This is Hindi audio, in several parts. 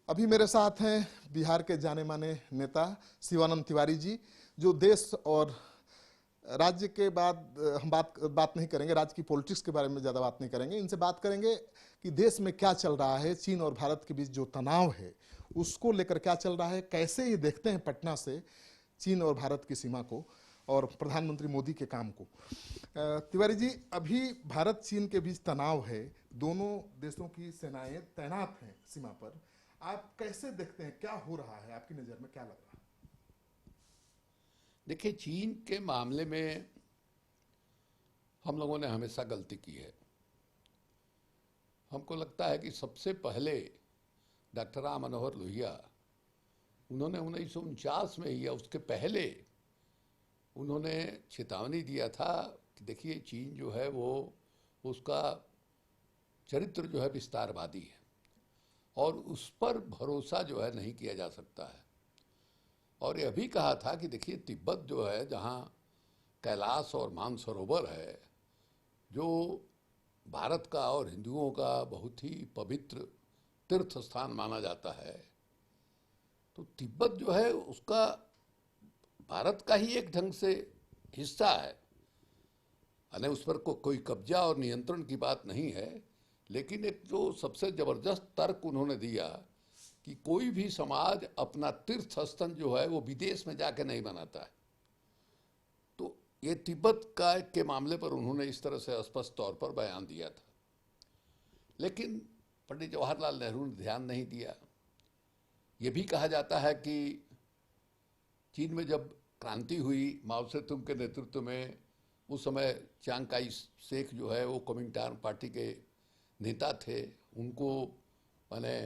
अभी मेरे साथ हैं बिहार के जाने माने नेता शिवानंद तिवारी जी, जो देश और राज्य के बाद हम बात नहीं करेंगे, राज्य की पॉलिटिक्स के बारे में ज़्यादा बात नहीं करेंगे। इनसे बात करेंगे कि देश में क्या चल रहा है, चीन और भारत के बीच जो तनाव है उसको लेकर क्या चल रहा है, कैसे ये देखते हैं पटना से चीन और भारत की सीमा को और प्रधानमंत्री मोदी के काम को। तिवारी जी, अभी भारत चीन के बीच तनाव है, दोनों देशों की सेनाएं तैनात हैं सीमा पर। आप कैसे देखते हैं, क्या हो रहा है, आपकी नज़र में क्या लग रहा है? देखिए, चीन के मामले में हम लोगों ने हमेशा गलती की है। हमको लगता है कि सबसे पहले डॉक्टर राम मनोहर लोहिया, उन्होंने 1949 में या उसके पहले उन्होंने चेतावनी दिया था कि देखिए, चीन जो है वो उसका चरित्र जो है विस्तारवादी है और उस पर भरोसा जो है नहीं किया जा सकता है। और यह भी कहा था कि देखिए, तिब्बत जो है, जहाँ कैलाश और मानसरोवर है, जो भारत का और हिंदुओं का बहुत ही पवित्र तीर्थ स्थान माना जाता है, तो तिब्बत जो है उसका भारत का ही एक ढंग से हिस्सा है। यानी उस पर कोई कब्जा और नियंत्रण की बात नहीं है, लेकिन एक जो सबसे ज़बरदस्त तर्क उन्होंने दिया कि कोई भी समाज अपना तीर्थ स्थल जो है वो विदेश में जाके नहीं बनाता है। तो ये तिब्बत का के मामले पर उन्होंने इस तरह से स्पष्ट तौर पर बयान दिया था, लेकिन पंडित जवाहरलाल नेहरू ने ध्यान नहीं दिया। ये भी कहा जाता है कि चीन में जब क्रांति हुई माओ से तुंग के नेतृत्व में, उस समय चांग काई शेक जो है वो कुमिंटान पार्टी के नेता थे। उनको माने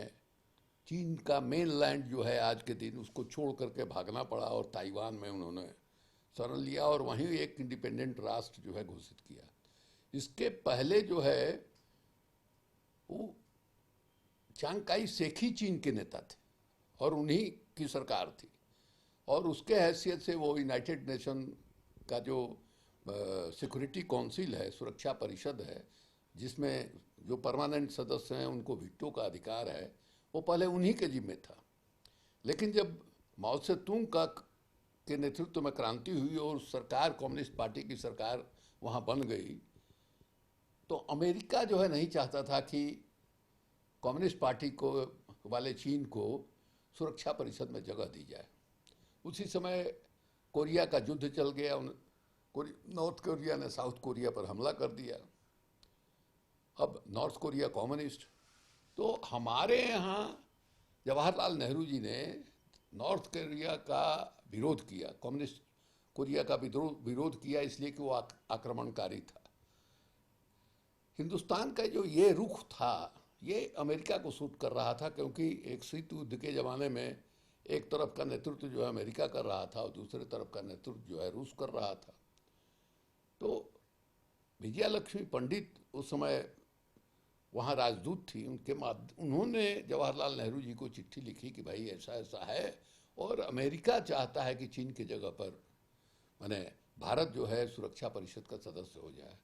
चीन का मेन लैंड जो है आज के दिन, उसको छोड़ करके भागना पड़ा और ताइवान में उन्होंने शरण लिया और वहीं एक इंडिपेंडेंट राष्ट्र जो है घोषित किया। इसके पहले जो है वो चांग काई शेक ही चीन के नेता थे और उन्हीं की सरकार थी, और उसके हैसियत से वो यूनाइटेड नेशन का जो सिक्योरिटी काउंसिल है, सुरक्षा परिषद है, जिसमें जो परमानेंट सदस्य हैं उनको वीटो का अधिकार है, वो पहले उन्हीं के जिम्मे था। लेकिन जब माओ से तुंग का के नेतृत्व में क्रांति हुई और सरकार, कम्युनिस्ट पार्टी की सरकार वहाँ बन गई, तो अमेरिका जो है नहीं चाहता था कि कम्युनिस्ट पार्टी को वाले चीन को सुरक्षा परिषद में जगह दी जाए। उसी समय कोरिया का युद्ध चल गया, नॉर्थ कोरिया ने साउथ कोरिया पर हमला कर दिया। अब नॉर्थ कोरिया कम्युनिस्ट, तो हमारे यहाँ जवाहरलाल नेहरू जी ने नॉर्थ कोरिया का विरोध किया, कम्युनिस्ट कोरिया का विरोध किया, इसलिए कि वो आक्रमणकारी था। हिंदुस्तान का जो ये रुख था ये अमेरिका को सूट कर रहा था, क्योंकि एक शीत युद्ध के ज़माने में एक तरफ का नेतृत्व जो है अमेरिका कर रहा था और दूसरे तरफ का नेतृत्व जो है रूस कर रहा था। तो विजयालक्ष्मी पंडित उस समय वहाँ राजदूत थी, उन्होंने जवाहरलाल नेहरू जी को चिट्ठी लिखी कि भाई ऐसा ऐसा है और अमेरिका चाहता है कि चीन की जगह पर माने भारत जो है सुरक्षा परिषद का सदस्य हो जाए।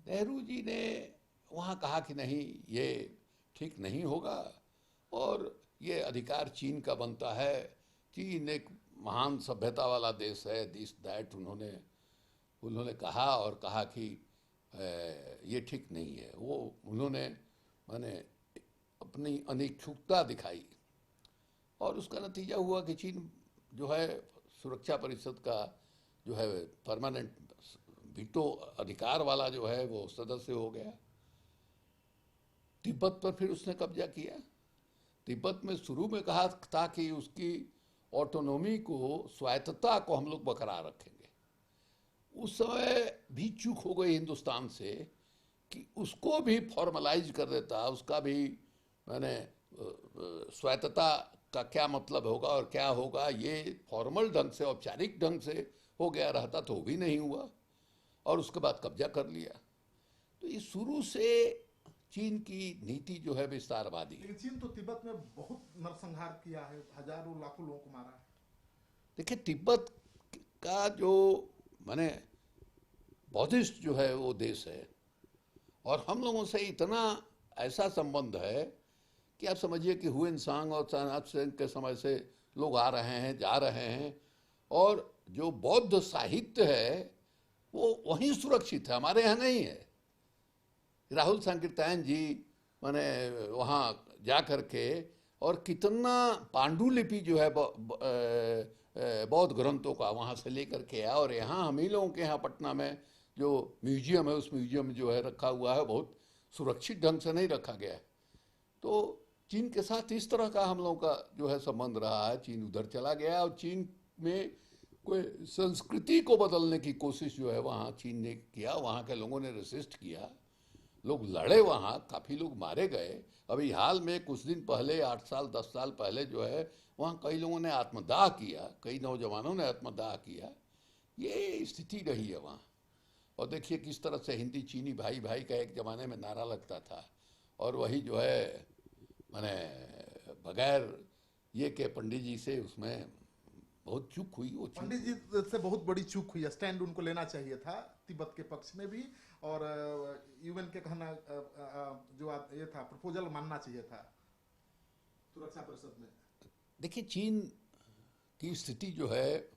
नेहरू जी ने वहाँ कहा कि नहीं, ये ठीक नहीं होगा और ये अधिकार चीन का बनता है, चीन एक महान सभ्यता वाला देश है, दिस दैट उन्होंने कहा और कहा कि ये ठीक नहीं है। वो उन्होंने माने अपनी अनिच्छुकता दिखाई और उसका नतीजा हुआ कि चीन जो है सुरक्षा परिषद का जो है परमानेंट वीटो अधिकार वाला जो है वो सदस्य हो गया। तिब्बत पर फिर उसने कब्जा किया। तिब्बत में शुरू में कहा था कि उसकी ऑटोनॉमी को, स्वायत्तता को हम लोग बरकरार रखेंगे। उस समय भी चूक हो गई हिंदुस्तान से कि उसको भी फॉर्मलाइज कर देता, उसका भी मैंने स्वायत्तता का क्या मतलब होगा और क्या होगा, ये फॉर्मल ढंग से, औपचारिक ढंग से हो गया रहता तो भी नहीं हुआ और उसके बाद कब्जा कर लिया। तो ये शुरू से चीन की नीति जो है विस्तारवादी है। लेकिन चीन तो तिब्बत में बहुत नरसंहार किया है, हजारों लाखों लोगों को मारा है। देखिए, तिब्बत का जो माने बौद्धिस्ट जो है वो देश है और हम लोगों से इतना ऐसा संबंध है कि आप समझिए कि हुएन सांग और तानासेन के समय से लोग आ रहे हैं, जा रहे हैं, और जो बौद्ध साहित्य है वो वहीं सुरक्षित है, हमारे यहाँ नहीं है। राहुल सांकृत्यायन जी माने वहाँ जा कर के और कितना पांडुलिपि जो है बौद्ध ग्रंथों का वहाँ से लेकर के आया, और यहाँ हम ही लोगों के यहाँ पटना में जो म्यूजियम है उस म्यूजियम में जो है रखा हुआ है, बहुत सुरक्षित ढंग से नहीं रखा गया है। तो चीन के साथ इस तरह का हम लोगों का जो है संबंध रहा है। चीन उधर चला गया और चीन में कोई संस्कृति को बदलने की कोशिश जो है वहाँ चीन ने किया, वहाँ के लोगों ने रेसिस्ट किया, लोग लड़े, वहाँ काफ़ी लोग मारे गए। अभी हाल में कुछ दिन पहले 8 साल 10 साल पहले जो है वहाँ कई लोगों ने आत्मदाह किया, कई नौजवानों ने आत्मदाह किया, ये स्थिति रही है वहाँ। और देखिए किस तरह से हिंदी चीनी भाई भाई का एक ज़माने में नारा लगता था, और वही जो है माने बगैर ये के पंडित जी से उसमें बहुत चूक हुई। वो पंडित जी से बहुत बड़ी चूक हुई है, स्टैंड उनको लेना चाहिए था तिब्बत के पक्ष में भी, और यूएन के कहना जो ये था प्रपोजल मानना चाहिए था सुरक्षा परिषद में। देखिए चीन की स्थिति जो है,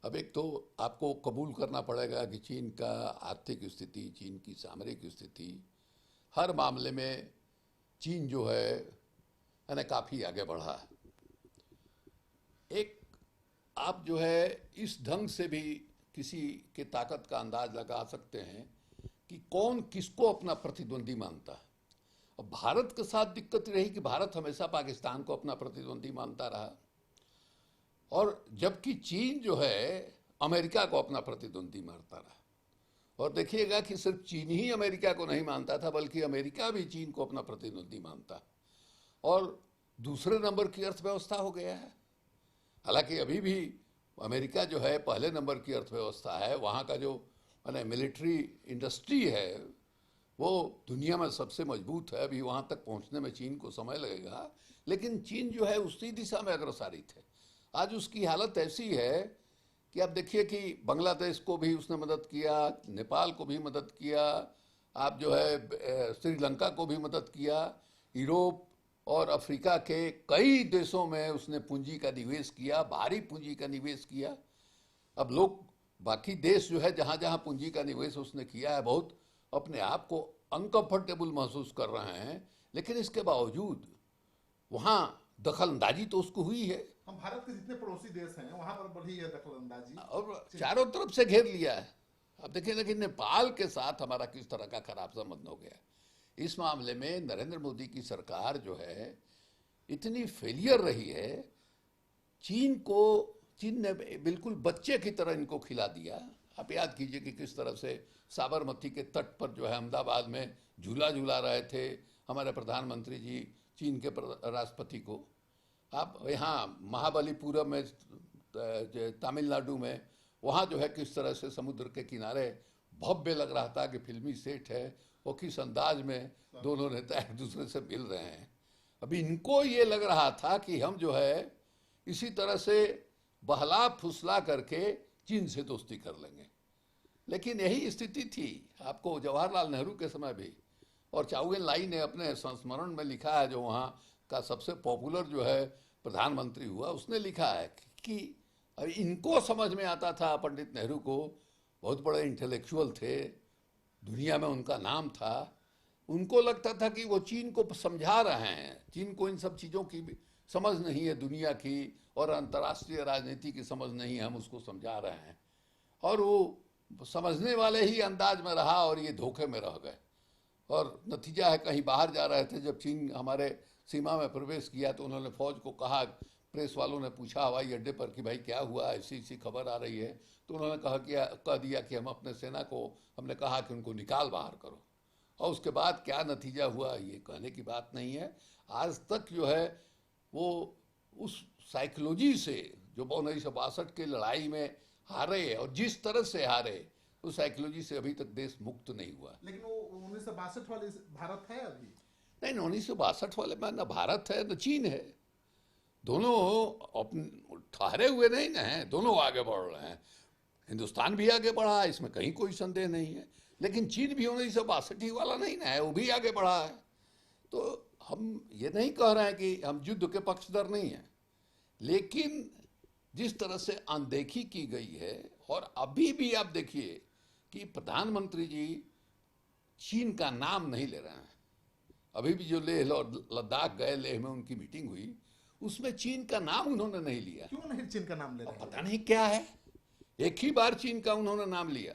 अब एक तो आपको कबूल करना पड़ेगा कि चीन का आर्थिक स्थिति, चीन की सामरिक स्थिति, हर मामले में चीन जो है यानी काफ़ी आगे बढ़ा है। एक आप जो है इस ढंग से भी किसी के ताकत का अंदाज लगा सकते हैं कि कौन किसको अपना प्रतिद्वंदी मानता है। और भारत के साथ दिक्कत रही कि भारत हमेशा पाकिस्तान को अपना प्रतिद्वंदी मानता रहा, और जबकि चीन जो है अमेरिका को अपना प्रतिद्वंदी मानता रहा। और देखिएगा कि सिर्फ चीन ही अमेरिका को नहीं मानता था, बल्कि अमेरिका भी चीन को अपना प्रतिद्वंदी मानता, और दूसरे नंबर की अर्थव्यवस्था हो गया है। हालांकि अभी भी अमेरिका जो है पहले नंबर की अर्थव्यवस्था है, वहाँ का जो माने मिलिट्री इंडस्ट्री है वो दुनिया में सबसे मजबूत है। अभी वहाँ तक पहुँचने में चीन को समय लगेगा, लेकिन चीन जो है उसी दिशा में अग्रसारित है। आज उसकी हालत ऐसी है कि आप देखिए कि बांग्लादेश को भी उसने मदद किया, नेपाल को भी मदद किया, आप जो है श्रीलंका को भी मदद किया, यूरोप और अफ्रीका के कई देशों में उसने पूंजी का निवेश किया, भारी पूंजी का निवेश किया। अब लोग बाकी देश जो है जहाँ जहाँ पूंजी का निवेश उसने किया है बहुत अपने आप को अनकंफर्टेबल महसूस कर रहे हैं, लेकिन इसके बावजूद वहाँ दखल अंदाजी तो उसको हुई है। हम भारत के जितने पड़ोसी देश हैं वहां पर बढ़ी है दखल अंदाजी, और चारों तरफ से घेर लिया है। अब देखिए लेकिन नेपाल के साथ हमारा किस तरह का खराब संबंध हो गया। इस मामले में नरेंद्र मोदी की सरकार जो है इतनी फेलियर रही है, चीन ने बिल्कुल बच्चे की तरह इनको खिला दिया। आप याद कीजिए कि किस तरह से साबरमती के तट पर जो है अहमदाबाद में झूला झूला रहे थे हमारे प्रधानमंत्री जी चीन के राष्ट्रपति को। आप यहाँ महाबलीपुरम में तमिलनाडु में वहाँ जो है किस तरह से समुद्र के किनारे भव्य लग रहा था कि फिल्मी सेट है, वो किस अंदाज में दोनों नेता एक दूसरे से मिल रहे हैं। अभी इनको ये लग रहा था कि हम जो है इसी तरह से बहला फुसला करके चीन से दोस्ती कर लेंगे, लेकिन यही स्थिति थी। आपको जवाहरलाल नेहरू के समय भी, और चाउ एन लाई ने अपने संस्मरण में लिखा है, जो वहाँ का सबसे पॉपुलर जो है प्रधानमंत्री हुआ, उसने लिखा है कि अभी इनको समझ में आता था, पंडित नेहरू को, बहुत बड़े इंटेलेक्चुअल थे, दुनिया में उनका नाम था, उनको लगता था कि वो चीन को समझा रहे हैं, चीन को इन सब चीज़ों की समझ नहीं है, दुनिया की और अंतर्राष्ट्रीय राजनीति की समझ नहीं है, हम उसको समझा रहे हैं। और वो समझने वाले ही अंदाज में रहा और ये धोखे में रह गए। और नतीजा है कहीं बाहर जा रहे थे, जब चीन हमारे सीमा में प्रवेश किया तो उन्होंने फौज को कहा, प्रेस वालों ने पूछा हवाई अड्डे पर कि भाई क्या हुआ, ऐसी ऐसी खबर आ रही है, तो उन्होंने कह दिया कि हम अपने सेना को हमने कहा कि उनको निकाल बाहर करो। और उसके बाद क्या नतीजा हुआ ये कहने की बात नहीं है। आज तक जो है वो उस साइकोलॉजी से जो 1962 की लड़ाई में हारे और जिस तरह से हारे, उस साइकोलॉजी से अभी तक देश मुक्त नहीं हुआ। लेकिन वो 1962 वाले भारत है अभी नहीं, 1962 वाले में न भारत है न चीन है, दोनों अपने ठहरे हुए नहीं ना हैं, दोनों आगे बढ़ रहे हैं। हिंदुस्तान भी आगे बढ़ा है, इसमें कहीं कोई संदेह नहीं है, लेकिन चीन भी 1962 वाला नहीं ना है, वो भी आगे बढ़ा है। तो हम ये नहीं कह रहे हैं कि हम युद्ध के पक्षधर नहीं हैं, लेकिन जिस तरह से अनदेखी की गई है, और अभी भी आप देखिए कि प्रधानमंत्री जी चीन का नाम नहीं ले रहे हैं। अभी भी जो लेह और लद्दाख गए, लेह में उनकी मीटिंग हुई, उसमें चीन का नाम उन्होंने नहीं लिया। क्यों नहीं चीन का नाम ले रहे हैं? पता नहीं क्या है, एक ही बार चीन का उन्होंने नाम लिया।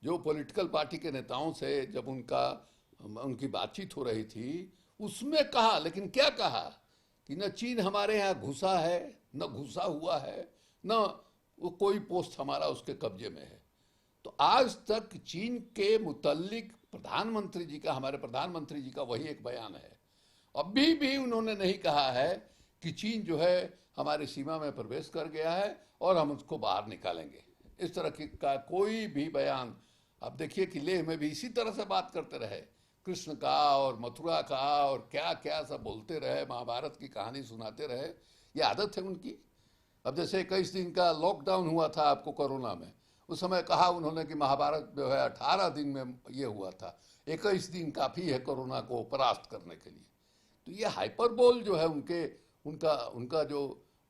जो पॉलिटिकल पार्टी के नेताओं से जब उनकी बातचीत हो रही थी, उसमें कहा, लेकिन क्या कहा कि न चीन हमारे यहाँ घुसा है, न घुसा हुआ है, न वो कोई पोस्ट हमारा उसके कब्जे में है। तो आज तक चीन के मुतल्लिक प्रधानमंत्री जी का, हमारे प्रधानमंत्री जी का वही एक बयान है। अभी भी उन्होंने नहीं कहा है कि चीन जो है हमारी सीमा में प्रवेश कर गया है और हम उसको बाहर निकालेंगे। इस तरह का कोई भी बयान, अब देखिए कि लेह में भी इसी तरह से बात करते रहे, कृष्ण का और मथुरा का और क्या क्या सब बोलते रहे, महाभारत की कहानी सुनाते रहे। ये आदत है उनकी। अब जैसे 21 दिन का लॉकडाउन हुआ था आपको कोरोना में, उस समय कहा उन्होंने कि महाभारत जो है 18 दिन में ये हुआ था, 21 दिन काफ़ी है कोरोना को परास्त करने के लिए। तो ये हाइपरबोल जो है उनका जो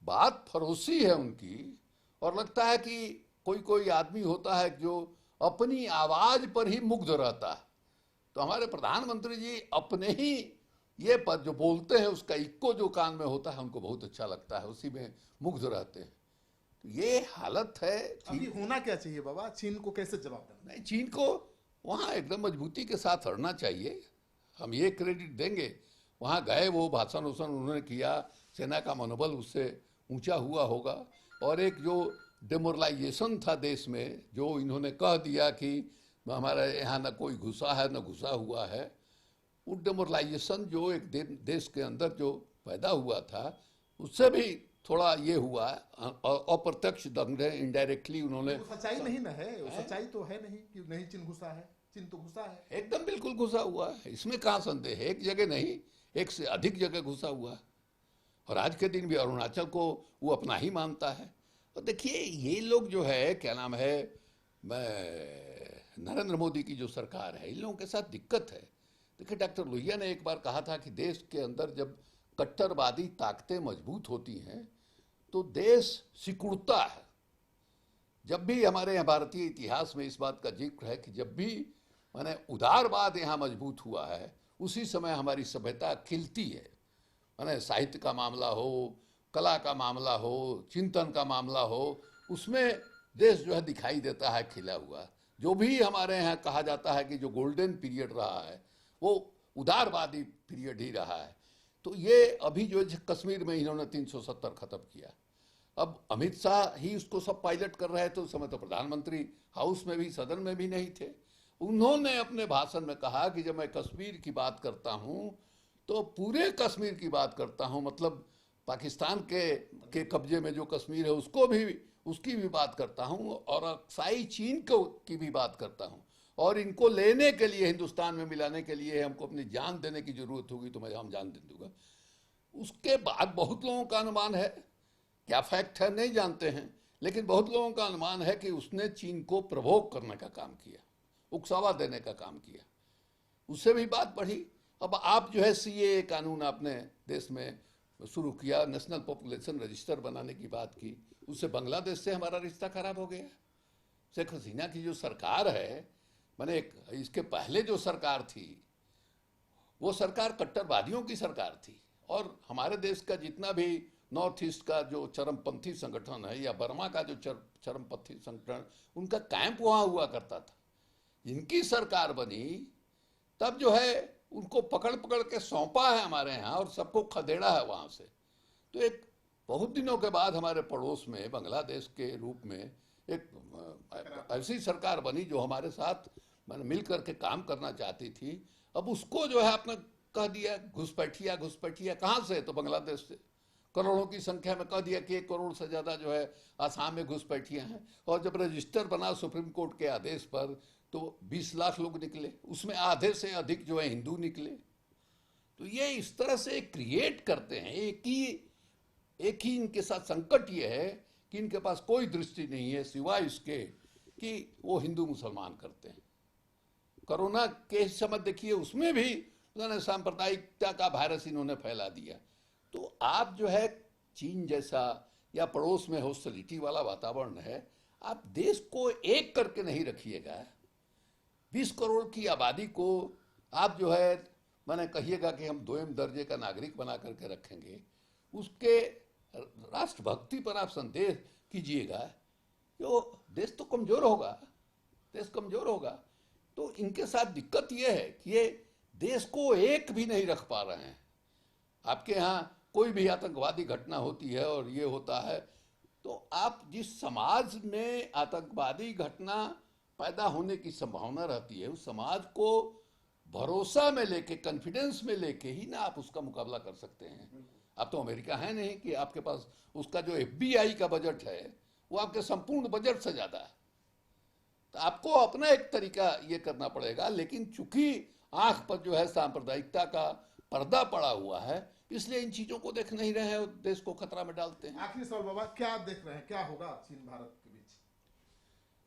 बात फरोसी है उनकी, और लगता है कि कोई आदमी होता है जो अपनी आवाज़ पर ही मुग्ध रहता है। तो हमारे प्रधानमंत्री जी अपने ही ये पद जो बोलते हैं उसका इक्को जो कान में होता है उनको बहुत अच्छा लगता है, उसी में मुग्ध रहते हैं। तो ये हालत है। अभी होना क्या चाहिए बाबा? चीन को कैसे जवाब देना? नहीं, चीन को वहाँ एकदम मजबूती के साथ लड़ना चाहिए, हम ये क्रेडिट देंगे। वहाँ गए, वो भाषण उन्होंने किया, सेना का मनोबल उससे ऊंचा हुआ होगा। और एक जो डेमोरलाइजेशन था देश में, जो इन्होंने कह दिया कि हमारे यहाँ न कोई घुसा है न घुसा हुआ है, वो डेमोरलाइजेशन जो एक देश के अंदर जो पैदा हुआ था, उससे भी थोड़ा ये हुआ, अप्रत्यक्ष ढंग से इनडायरेक्टली उन्होंने। वो सच्चाई नहीं ना है, वो सच्चाई तो है नहीं कि नहीं चीन घुसा है। चीन तो घुसा है, एकदम बिल्कुल घुसा हुआ है, इसमें कहाँ संदेह है। एक जगह नहीं, एक से अधिक जगह घुसा हुआ है। और आज के दिन भी अरुणाचल को वो अपना ही मानता है। और देखिए ये लोग जो है, क्या नाम है, नरेंद्र मोदी की जो सरकार है, इन लोगों के साथ दिक्कत है। देखिए डॉक्टर लोहिया ने एक बार कहा था कि देश के अंदर जब कट्टरवादी ताकतें मजबूत होती हैं तो देश सिकुड़ता है। जब भी हमारे यहाँ भारतीय इतिहास में इस बात का जिक्र है कि जब भी माने उदारवाद यहाँ मजबूत हुआ है, उसी समय हमारी सभ्यता खिलती है। माने साहित्य का मामला हो, कला का मामला हो, चिंतन का मामला हो, उसमें देश जो है दिखाई देता है खिला हुआ। जो भी हमारे यहाँ कहा जाता है कि जो गोल्डन पीरियड रहा है, वो उदारवादी पीरियड ही रहा है। तो ये अभी जो कश्मीर में इन्होंने 370 खत्म किया, अब अमित शाह ही उसको सब पायलट कर रहे थे। उस समय तो प्रधानमंत्री हाउस में भी, सदन में भी नहीं थे। उन्होंने अपने भाषण में कहा कि जब मैं कश्मीर की बात करता हूँ तो पूरे कश्मीर की बात करता हूँ, मतलब पाकिस्तान के कब्जे में जो कश्मीर है उसकी भी बात करता हूँ, और अक्साई चीन की भी बात करता हूँ। और इनको लेने के लिए, हिंदुस्तान में मिलाने के लिए हमको अपनी जान देने की जरूरत होगी तो मैं हम जान दे दूंगा। उसके बाद बहुत लोगों का अनुमान है, क्या फैक्ट है नहीं जानते हैं, लेकिन बहुत लोगों का अनुमान है कि उसने चीन को प्रवोक करने का काम किया, उकसावा देने का काम किया। उससे भी बात बढ़ी। अब आप जो है सीए कानून आपने देश में शुरू किया, नेशनल पॉपुलेशन रजिस्टर बनाने की बात की, उससे बांग्लादेश से हमारा रिश्ता खराब हो गया। शेख हसीना की जो सरकार है, मैंने इसके पहले जो सरकार थी वो सरकार कट्टरवादियों की सरकार थी। और हमारे देश का जितना भी नॉर्थ ईस्ट का जो चरमपंथी संगठन है, या बर्मा का जो चरमपंथी संगठन, उनका कैंप वहाँ हुआ करता था। इनकी सरकार बनी तब जो है उनको पकड़ पकड़ के सौंपा है हमारे यहाँ, और सबको खदेड़ा है वहाँ से। तो एक बहुत दिनों के बाद हमारे पड़ोस में बांग्लादेश के रूप में एक ऐसी सरकार बनी जो हमारे साथ मैंने मिल करके काम करना चाहती थी। अब उसको जो है आपने कह दिया घुसपैठिया कहाँ से, तो बांग्लादेश से। करोड़ों की संख्या में कह दिया कि 1 करोड़ से ज़्यादा जो है आसाम में घुसपैठियाँ हैं। और जब रजिस्टर बना सुप्रीम कोर्ट के आदेश पर तो 20 लाख लोग निकले, उसमें आधे से अधिक जो है हिंदू निकले। तो ये इस तरह से क्रिएट करते हैं। एक ही इनके साथ संकट ये है कि इनके पास कोई दृष्टि नहीं है सिवाय इसके कि वो हिंदू मुसलमान करते हैं। कोरोना के समय देखिए उसमें भी उन्होंने सांप्रदायिकता का वायरस इन्होंने फैला दिया। तो आप जो है चीन जैसा या पड़ोस में हॉस्टिलिटी वाला वातावरण है, आप देश को एक करके नहीं रखिएगा। 20 करोड़ की आबादी को आप जो है मैंने कहिएगा कि हम 2 दर्जे का नागरिक बना करके रखेंगे, उसके राष्ट्रभक्ति पर आप संदेह कीजिएगा, तो देश तो कमजोर होगा, देश कमजोर होगा। तो इनके साथ दिक्कत ये है कि ये देश को एक भी नहीं रख पा रहे हैं। आपके यहाँ कोई भी आतंकवादी घटना होती है और ये होता है, तो आप जिस समाज में आतंकवादी घटना पैदा होने की संभावना रहती है, उस समाज को भरोसा में लेके, कॉन्फिडेंस में लेके ही ना आप उसका मुकाबला कर सकते हैं। अब तो अमेरिका है नहीं कि आपके पास उसका जो FBI का बजट है वो आपके संपूर्ण बजट से ज्यादा है। तो आपको अपना एक तरीका ये करना पड़ेगा, लेकिन चूंकि आंख पर जो है सांप्रदायिकता का पर्दा पड़ा हुआ है, इसलिए इन चीजों को देख नहीं रहे हैं और देश को खतरा में डालते हैं। आखिरी सवाल बाबा, क्या देख रहे हैं, क्या होगा चीन भारत के बीच?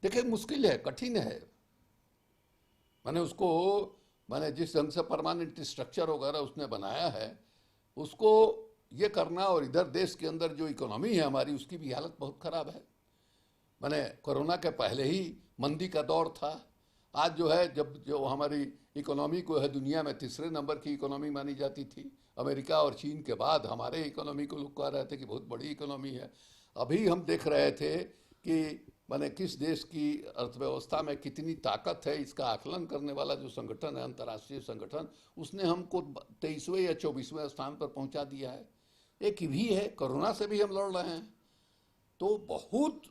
देखिए मुश्किल है, कठिन है। मैंने जिस ढंग से परमानेंट स्ट्रक्चर वगैरह उसने बनाया है, उसको ये करना, और इधर देश के अंदर जो इकोनॉमी है हमारी, उसकी भी हालत बहुत खराब है। कोरोना के पहले ही मंदी का दौर था। आज जो है, जब जो हमारी इकोनॉमी को है दुनिया में 3रे नंबर की इकोनॉमी मानी जाती थी, अमेरिका और चीन के बाद हमारे इकोनॉमी को लोग कह रहे थे कि बहुत बड़ी इकोनॉमी है। अभी हम देख रहे थे कि किस देश की अर्थव्यवस्था में कितनी ताकत है, इसका आकलन करने वाला जो संगठन है, अंतर्राष्ट्रीय संगठन, उसने हमको 23वें या 24वें स्थान पर पहुंचा दिया है। एक भी है, कोरोना से भी हम लड़ रहे हैं, तो बहुत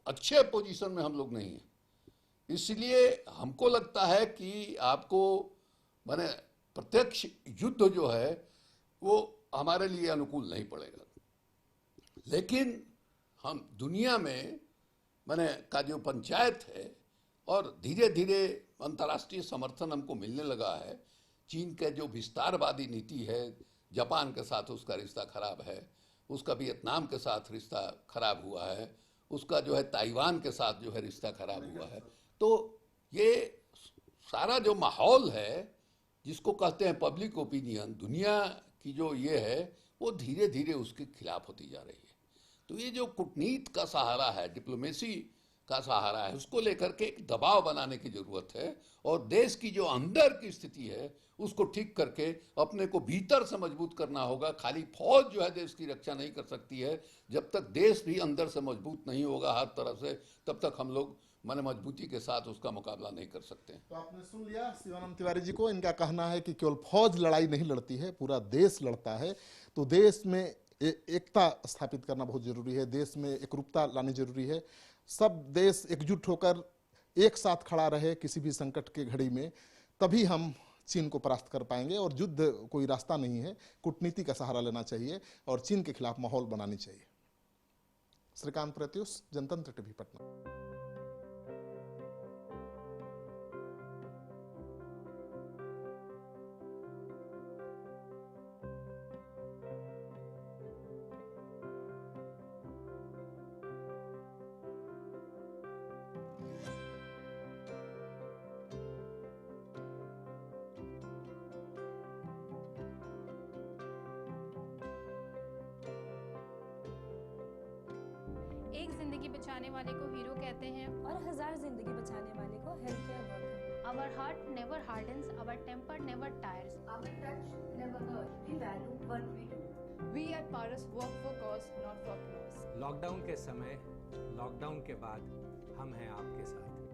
अच्छे पोजीशन में हम लोग नहीं हैं। इसलिए हमको लगता है कि आपको प्रत्यक्ष युद्ध जो है वो हमारे लिए अनुकूल नहीं पड़ेगा, लेकिन हम दुनिया में का जो पंचायत है, और धीरे धीरे अंतर्राष्ट्रीय समर्थन हमको मिलने लगा है। चीन के जो विस्तारवादी नीति है, जापान के साथ उसका रिश्ता खराब है, उसका वियतनाम के साथ रिश्ता खराब हुआ है, उसका जो है ताइवान के साथ जो है रिश्ता खराब हुआ है। तो ये सारा जो माहौल है, जिसको कहते हैं पब्लिक ओपिनियन, दुनिया की जो ये है, वो धीरे धीरे उसके खिलाफ होती जा रही है। तो ये जो कूटनीति का सहारा है, डिप्लोमेसी का सहारा है, उसको लेकर के एक दबाव बनाने की जरूरत है, और देश की जो अंदर की स्थिति है उसको ठीक करके अपने को भीतर से मजबूत करना होगा। खाली फौज जो है देश की रक्षा नहीं कर सकती है। जब तक देश भी अंदर से मजबूत नहीं होगा हर तरफ से, तब तक हम लोग मजबूती के साथ उसका मुकाबला नहीं कर सकते। तो आपने सुन लिया शिवानंद तिवारी जी को। इनका कहना है कि केवल फौज लड़ाई नहीं लड़ती है, पूरा देश लड़ता है। तो देश में एकता स्थापित करना बहुत जरूरी है, देश में एकरूपता लानी जरूरी है। सब देश एकजुट होकर एक साथ खड़ा रहे किसी भी संकट के घड़ी में, तभी हम चीन को परास्त कर पाएंगे। और युद्ध कोई रास्ता नहीं है, कूटनीति का सहारा लेना चाहिए और चीन के खिलाफ माहौल बनानी चाहिए। श्रीकांत प्रत्युष, जनतंत्र टीवी, पटना। एक जिंदगी बचाने वाले को हीरो कहते हैं और 1000 जिंदगी बचाने वाले को health care worker. Our heart never hardens, our temper never tires. Our touch never hurt. We value what we do. We at Paras work for cause, not for applause. Lockdown के समय, लॉकडाउन के बाद हम हैं आपके साथ।